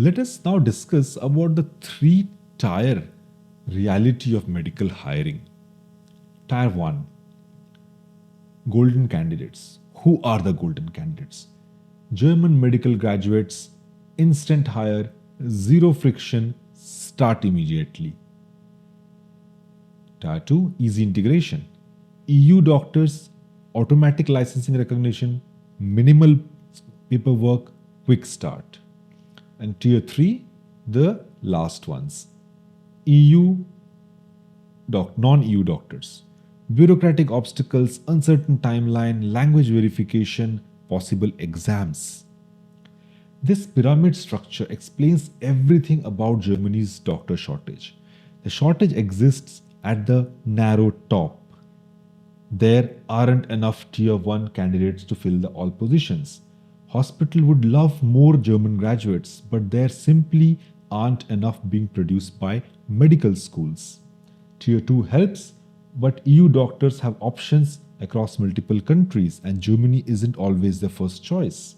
Let us now discuss about the three-tier reality of medical hiring. Tier 1, golden candidates. Who are the golden candidates? German medical graduates, instant hire, zero friction, start immediately. Tier 2, easy integration. EU doctors, automatic licensing recognition, minimal paperwork, quick start. And tier 3, the last ones. EU non-EU doctors. Bureaucratic obstacles, uncertain timeline, language verification, possible exams. This pyramid structure explains everything about Germany's doctor shortage. The shortage exists at the narrow top. There aren't enough tier 1 candidates to fill all positions. Hospital would love more German graduates, but there simply aren't enough being produced by medical schools. Tier 2 helps, but EU doctors have options across multiple countries, and Germany isn't always the first choice.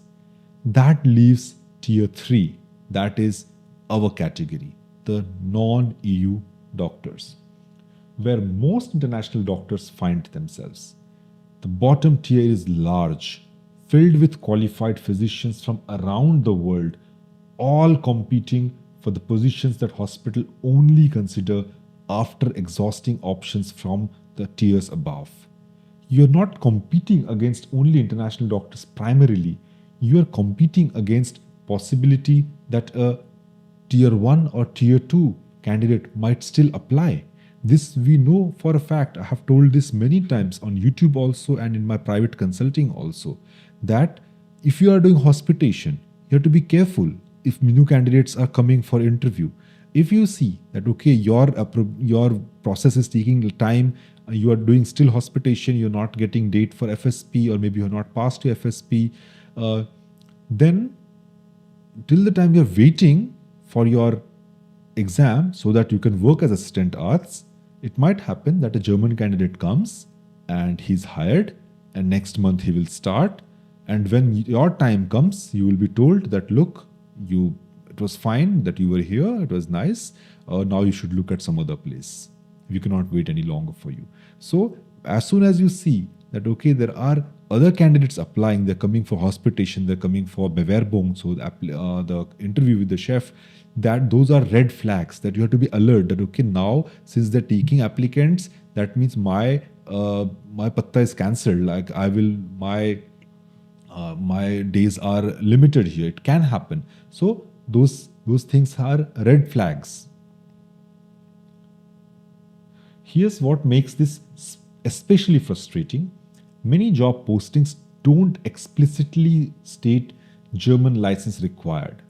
That leaves tier 3, that is our category, the non EU doctors, where most international doctors find themselves. The bottom tier is large, filled with qualified physicians from around the world, all competing for the positions that hospital only consider after exhausting options from the tiers above. You're not competing against only international doctors primarily, you are competing against possibility that a tier 1 or tier 2 candidate might still apply. This we know for a fact. I have told this many times on YouTube also and in my private consulting also, that if you are doing hospitation, you have to be careful if new candidates are coming for interview. If you see that okay, your process is taking time, you are doing still hospitation, you're not getting date for FSP, or maybe you're not passed to FSP, then till the time you're waiting for your exam so that you can work as assistant arts, it might happen that a German candidate comes and he's hired, and next month he will start. And when your time comes, you will be told that look, it was fine that you were here, it was nice. Now you should look at some other place. We cannot wait any longer for you. So as soon as you see that okay, there are other candidates applying, they're coming for hospitation, they're coming for Bewerbung, so the interview with the chef, that those are red flags that you have to be alert that okay, now since they're taking applicants, that means my patta is cancelled. Like my days are limited here. It can happen. So those things are red flags. Here's what makes this especially frustrating. Many job postings don't explicitly state German license required.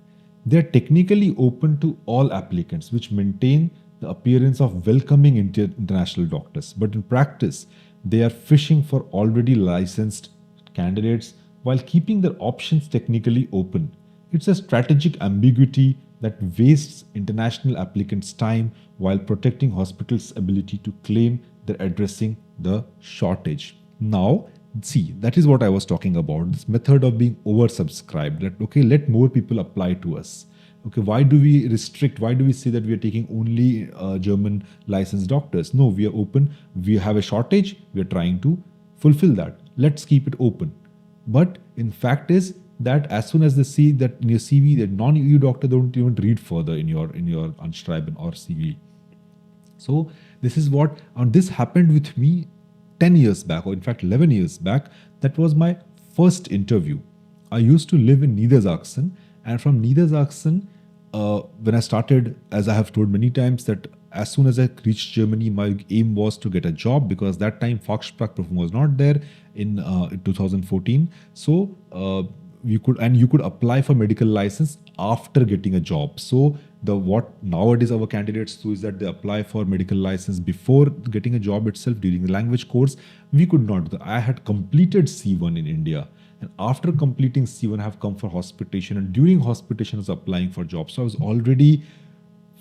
They are technically open to all applicants, which maintain the appearance of welcoming international doctors. But in practice, they are fishing for already licensed candidates while keeping their options technically open. It's a strategic ambiguity that wastes international applicants' time while protecting hospitals' ability to claim they're addressing the shortage. Now, see, that is what I was talking about, this method of being oversubscribed, that okay, let more people apply to us. Okay, why do we restrict? Why do we say that we are taking only German licensed doctors? No, we are open. We have a shortage. We are trying to fulfill that. Let's keep it open. But in fact is that as soon as they see that in your CV, the non-EU doctor don't even read further in your Anschreiben or CV. So this is what, and this happened with me 10 years back, or in fact 11 years back. That was my first interview. I used to live in Niedersachsen, and from Niedersachsen, when I started, as I have told many times, that as soon as I reached Germany, my aim was to get a job, because that time Fachsprachprüfung was not there in 2014. So you could apply for medical license after getting a job. So what nowadays our candidates do is that they apply for medical license before getting a job itself during the language course. We could not do that. I had completed C1 in India. And after completing C1, I have come for hospitation. And during hospitation, I was applying for jobs. So I was already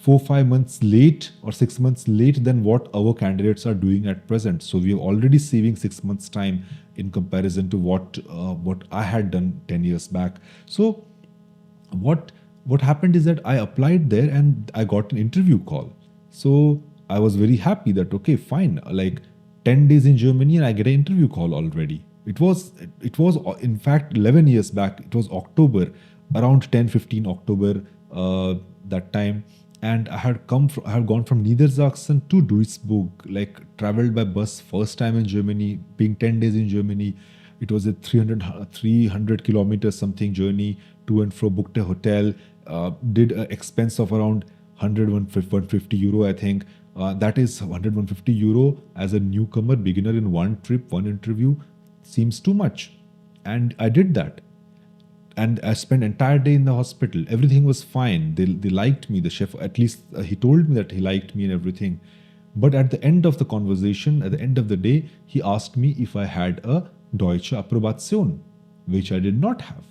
4-5 months late or 6 months late than what our candidates are doing at present. So we are already saving 6 months time in comparison to what I had done 10 years back. So what what happened is that I applied there and I got an interview call. So I was very happy that, okay, fine, like 10 days in Germany and I get an interview call already. It was in fact 11 years back. It was October, around 10-15 October, that time. And I had gone from Niedersachsen to Duisburg, like traveled by bus first time in Germany, being 10 days in Germany. It was a 300 kilometers something journey to and fro, booked a hotel, did an expense of around 100, 150 euro, I think. That is 100, 150 euro as a newcomer, beginner in one trip, one interview, seems too much. And I did that. And I spent entire day in the hospital. Everything was fine. They liked me. The chef, at least he told me that he liked me and everything. But at the end of the conversation, at the end of the day, he asked me if I had a Deutsche Approbation, which I did not have.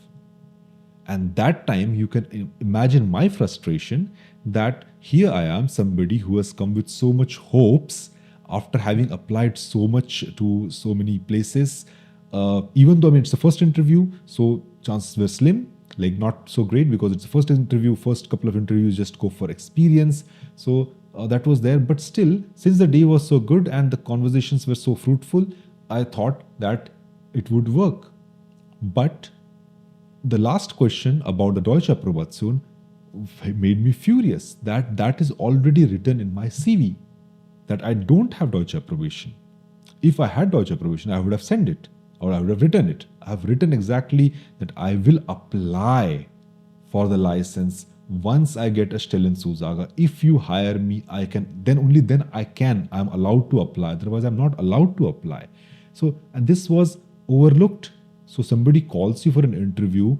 And that time, you can imagine my frustration that here I am, somebody who has come with so much hopes after having applied so much to so many places. Even though, I mean, it's the first interview, so chances were slim, like not so great, because it's the first interview, first couple of interviews just go for experience. So that was there. But still, since the day was so good and the conversations were so fruitful, I thought that it would work. But the last question about the Deutsche Approbation made me furious that is already written in my CV that I don't have Deutsche Approbation. If I had Deutsche Approbation, I would have sent it or I would have written it. I have written exactly that I will apply for the license once I get a Stellenzusage. If you hire me, I can, then only then I'm allowed to apply. Otherwise, I'm not allowed to apply. So, and this was overlooked. So somebody calls you for an interview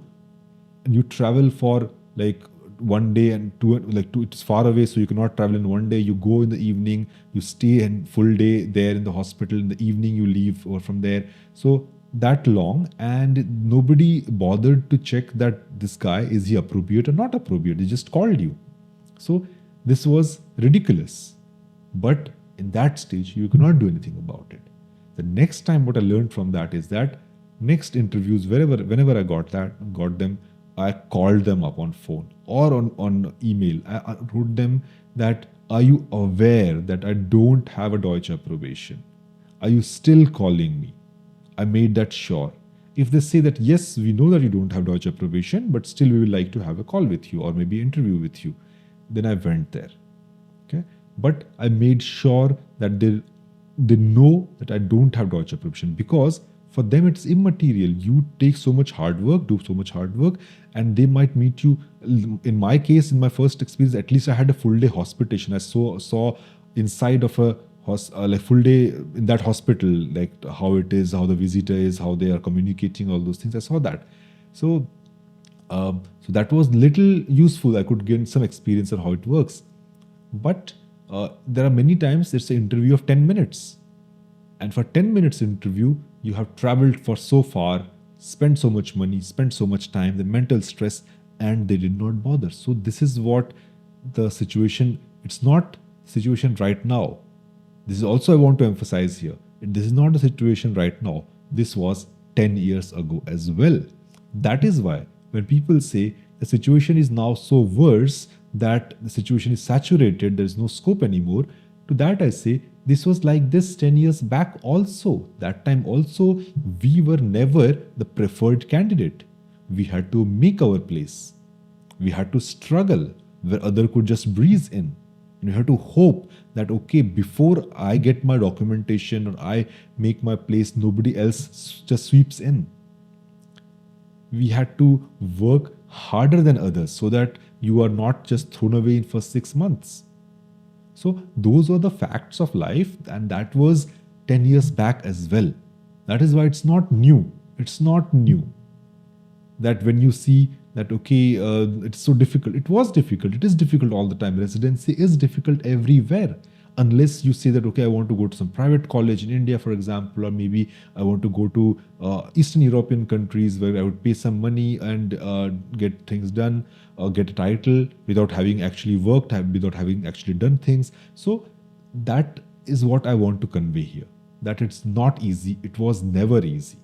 and you travel for like one day and it's far away, so you cannot travel in one day. You go in the evening, you stay in full day there in the hospital. In the evening, you leave or from there. So that long, and nobody bothered to check that this guy, is he appropriate or not appropriate? They just called you. So this was ridiculous. But in that stage, you cannot do anything about it. The next time, what I learned from that is that next interviews, whenever I got them, I called them up on phone or on email. I wrote them that, are you aware that I don't have a Deutsche Approbation? Are you still calling me? I made that sure. If they say that, yes, we know that you don't have Deutsche Approbation, but still we would like to have a call with you or maybe interview with you, then I went there. Okay. But I made sure that they know that I don't have Deutsche Approbation, because for them it's immaterial. You take so much hard work, do so much hard work, and they might meet you. In my case, in my first experience, at least I had a full day hospitation. I saw inside of a like full day in that hospital, like how it is, how the visitor is, how they are communicating, all those things. I saw that. So that was little useful. I could gain some experience on how it works. But there are many times it's an interview of 10 minutes. And for 10 minutes interview, you have traveled for so far, spent so much money, spent so much time, the mental stress, and they did not bother. So this is what the situation, it's not situation right now. This is also I want to emphasize here. This is not the situation right now. This was 10 years ago as well. That is why when people say the situation is now so worse that the situation is saturated, there is no scope anymore, to that I say, this was like this 10 years back also. That time also, we were never the preferred candidate. We had to make our place. We had to struggle where other could just breeze in. And we had to hope that, okay, before I get my documentation or I make my place, nobody else just sweeps in. We had to work harder than others so that you are not just thrown away in first 6 months. So those were the facts of life, and that was 10 years back as well. That is why it's not new. It's not new that when you see that, okay, it's so difficult. It was difficult. It is difficult all the time. Residency is difficult everywhere. Unless you say that, okay, I want to go to some private college in India, for example, or maybe I want to go to Eastern European countries where I would pay some money and get things done, get a title without having actually worked, without having actually done things. So that is what I want to convey here, that it's not easy. It was never easy.